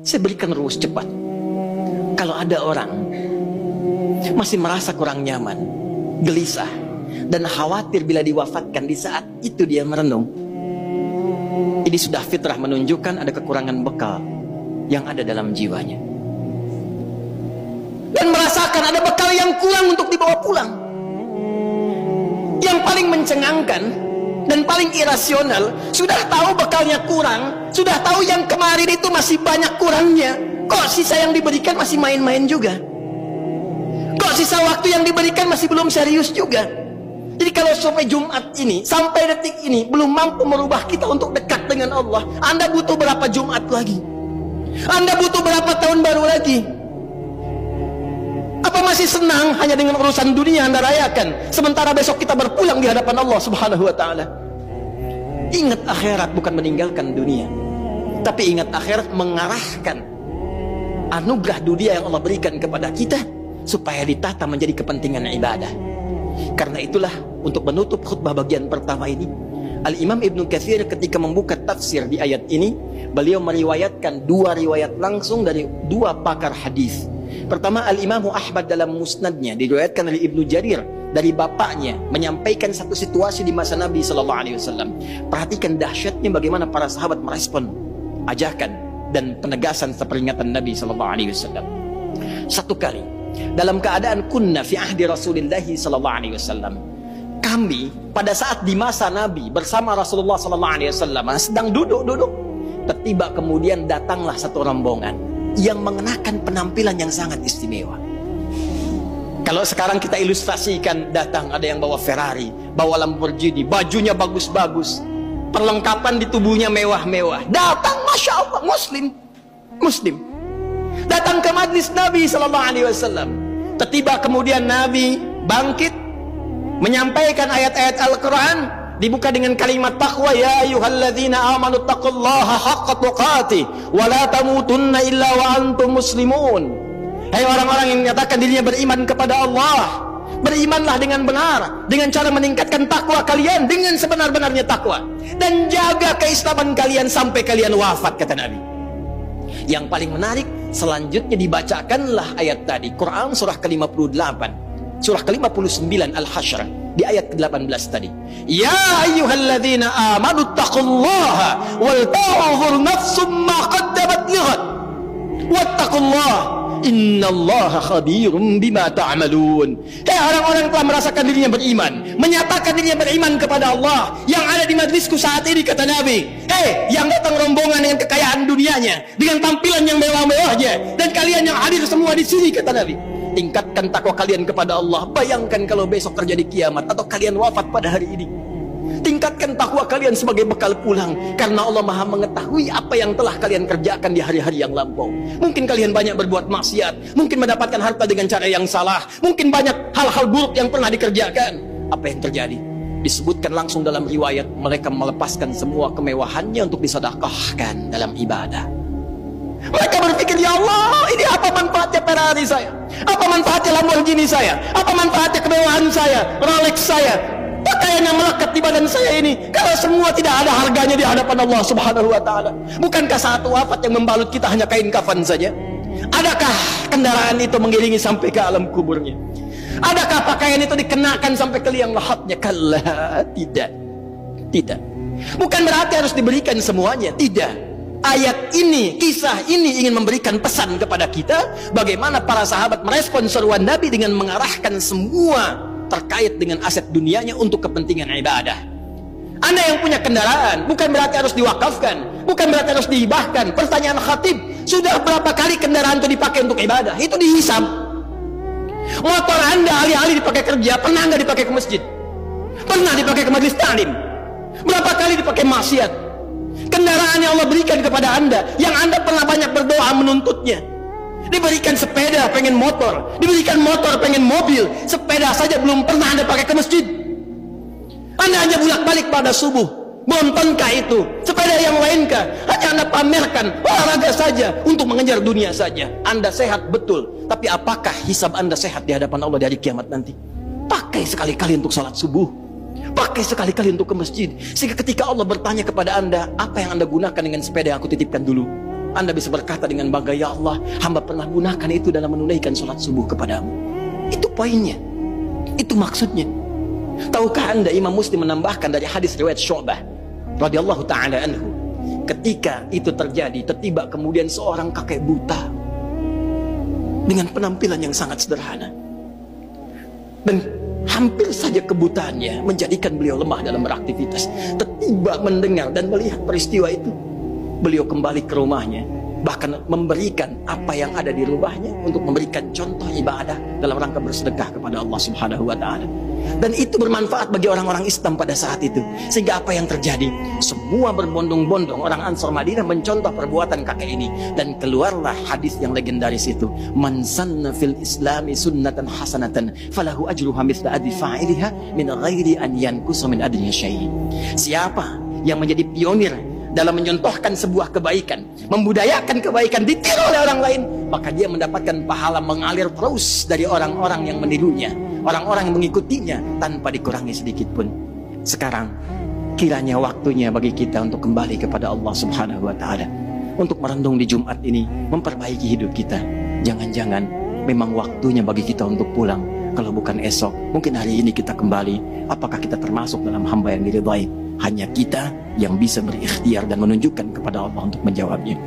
Saya berikan rumus cepat. Kalau ada orang masih merasa kurang nyaman, gelisah, dan khawatir bila diwafatkan, di saat itu dia merenung, ini sudah fitrah menunjukkan ada kekurangan bekal yang ada dalam jiwanya, dan merasakan ada bekal yang kurang untuk dibawa pulang. Yang paling mencengangkan dan paling irasional, sudah tahu bekalnya kurang, sudah tahu yang kemarin itu masih banyak kurangnya, kok sisa yang diberikan masih main-main juga, kok sisa waktu yang diberikan masih belum serius juga. Jadi kalau sampai Jumat ini, sampai detik ini belum mampu merubah kita untuk dekat dengan Allah, Anda butuh berapa Jumat lagi? Anda butuh berapa tahun baru lagi? Apa masih senang hanya dengan urusan dunia Anda rayakan, sementara besok kita berpulang di hadapan Allah Subhanahu wa ta'ala? Ingat akhirat bukan meninggalkan dunia, tapi ingat akhirat mengarahkan anugerah dunia yang Allah berikan kepada kita supaya ditata menjadi kepentingan ibadah. Karena itulah, untuk menutup khutbah bagian pertama ini, Al-Imam Ibnu Katsir ketika membuka tafsir di ayat ini, beliau meriwayatkan dua riwayat langsung dari dua pakar hadis. Pertama, Al-Imam Ahmad dalam musnadnya diriwayatkan oleh Ibnu Jarir dari bapaknya menyampaikan satu situasi di masa Nabi SAW. Perhatikan dahsyatnya bagaimana para sahabat merespon ajakan dan penegasan peringatan Nabi SAW. Satu kali, dalam keadaan kunna fi ahdi Rasulillahi SAW, kami pada saat di masa Nabi bersama Rasulullah SAW sedang duduk-duduk, tiba kemudian datanglah satu rombongan yang mengenakan penampilan yang sangat istimewa. Kalau sekarang kita ilustrasikan, datang ada yang bawa Ferrari, bawa Lamborghini, bajunya bagus-bagus, perlengkapan di tubuhnya mewah-mewah, datang, Masya Allah, Muslim datang ke majlis Nabi SAW. Tiba kemudian Nabi bangkit menyampaikan ayat-ayat Al-Quran, dibuka dengan kalimat taqwa, ya ayyuhalladzina amanu taqullaha haqqa tuqatih wa la tamutunna illa wa antum muslimun. Hai orang-orang yang menyatakan dirinya beriman kepada Allah, berimanlah dengan benar, dengan cara meningkatkan takwa kalian dengan sebenar-benarnya takwa, dan jaga keislaman kalian sampai kalian wafat, kata Nabi. Yang paling menarik, selanjutnya dibacakanlah ayat tadi, Quran surah ke-58, surah ke-59 Al-Hasyr, di ayat ke-18 tadi. Ya ayyuhalladzina amanu taqullaha wal tanzur nafsum ma qaddamat lighad wattaqullaha innallaha khabirum bima ta'malun. Hei orang-orang yang telah merasakan dirinya beriman, menyatakan dirinya beriman kepada Allah, yang ada di majlisku saat ini, kata Nabi. Hei yang datang rombongan dengan kekayaan dunianya, dengan tampilan yang mewah-mewahnya, dan kalian yang hadir semua di sini, kata Nabi, tingkatkan takwa kalian kepada Allah. Bayangkan kalau besok terjadi kiamat atau kalian wafat pada hari ini, tingkatkan takwa kalian sebagai bekal pulang, karena Allah Maha mengetahui apa yang telah kalian kerjakan di hari-hari yang lampau. Mungkin kalian banyak berbuat maksiat, mungkin mendapatkan harta dengan cara yang salah, mungkin banyak hal-hal buruk yang pernah dikerjakan. Apa yang terjadi? Disebutkan langsung dalam riwayat, mereka melepaskan semua kemewahannya untuk disedekahkan dalam ibadah. Mereka berpikir, ya Allah, ini apa manfaatnya Ferrari saya? Apa manfaatnya Lamborghini saya? Apa manfaatnya kemewahan saya, Rolex saya, pakaian yang melekat di badan saya ini, kalau semua tidak ada harganya di hadapan Allah Subhanahu wa ta'ala? Bukankah saat wafat yang membalut kita hanya kain kafan saja? Adakah kendaraan itu mengiringi sampai ke alam kuburnya? Adakah pakaian itu dikenakan sampai ke liang lahatnya? Kalla, tidak. Bukan berarti harus diberikan semuanya, tidak. Ayat ini, kisah ini ingin memberikan pesan kepada kita bagaimana para sahabat merespon seruan Nabi dengan mengarahkan semua terkait dengan aset dunianya untuk kepentingan ibadah. Anda yang punya kendaraan bukan berarti harus diwakafkan, bukan berarti harus dihibahkan. Pertanyaan khatib, sudah berapa kali kendaraan itu dipakai untuk ibadah? Itu dihisab. Motor Anda alih-alih dipakai kerja, pernah nggak dipakai ke masjid? Pernah dipakai ke majelis ta'lim? Berapa kali dipakai maksiat? Kendaraan yang Allah berikan kepada Anda, yang Anda pernah banyak berdoa menuntutnya, diberikan sepeda pengen motor, diberikan motor pengen mobil, sepeda saja belum pernah Anda pakai ke masjid. Anda hanya bolak-balik pada subuh. Bontonkah itu? Sepeda yang lainkah? Hanya Anda pamerkan, olahraga saja, untuk mengejar dunia saja. Anda sehat betul, tapi apakah hisab Anda sehat di hadapan Allah di hari kiamat nanti? Pakai sekali-kali untuk salat subuh, pakai sekali-kali untuk ke masjid, sehingga ketika Allah bertanya kepada Anda, apa yang Anda gunakan dengan sepeda yang aku titipkan dulu? Anda bisa berkata dengan bangga, ya Allah, hamba pernah gunakan itu dalam menunaikan sholat subuh kepadamu. Itu poinnya, itu maksudnya. Tahukah Anda Imam Muslim menambahkan dari hadis riwayat Syu'bah radhiyallahu ta'ala anhu, ketika itu terjadi, tertiba kemudian seorang kakek buta dengan penampilan yang sangat sederhana, dan hampir saja kebutaannya menjadikan beliau lemah dalam beraktivitas. Tertiba mendengar dan melihat peristiwa itu, beliau kembali ke rumahnya, bahkan memberikan apa yang ada di rumahnya untuk memberikan contoh ibadah dalam rangka bersedekah kepada Allah Subhanahu wa Ta'ala. Dan itu bermanfaat bagi orang-orang Islam pada saat itu. Sehingga apa yang terjadi? Semua berbondong-bondong orang Ansar Madinah mencontoh perbuatan kakek ini, dan keluarlah hadis yang legendaris itu, man sanna fil islami sunnatan hasanatan falahu ajruha mithla ajri fa'iliha min ghairi an yanqusa min ajrihi syai'. Siapa yang menjadi pionir dalam menyontohkan sebuah kebaikan, membudayakan kebaikan, ditiru oleh orang lain, maka dia mendapatkan pahala mengalir terus dari orang-orang yang menirunya, orang-orang yang mengikutinya, tanpa dikurangi sedikit pun. Sekarang kiranya waktunya bagi kita untuk kembali kepada Allah Subhanahu wa Ta'ala, untuk merenung di Jumat ini, memperbaiki hidup kita. Jangan-jangan memang waktunya bagi kita untuk pulang. Kalau bukan esok, mungkin hari ini kita kembali. Apakah kita termasuk dalam hamba yang diridhai? Hanya kita yang bisa berikhtiar dan menunjukkan kepada Allah untuk menjawabnya.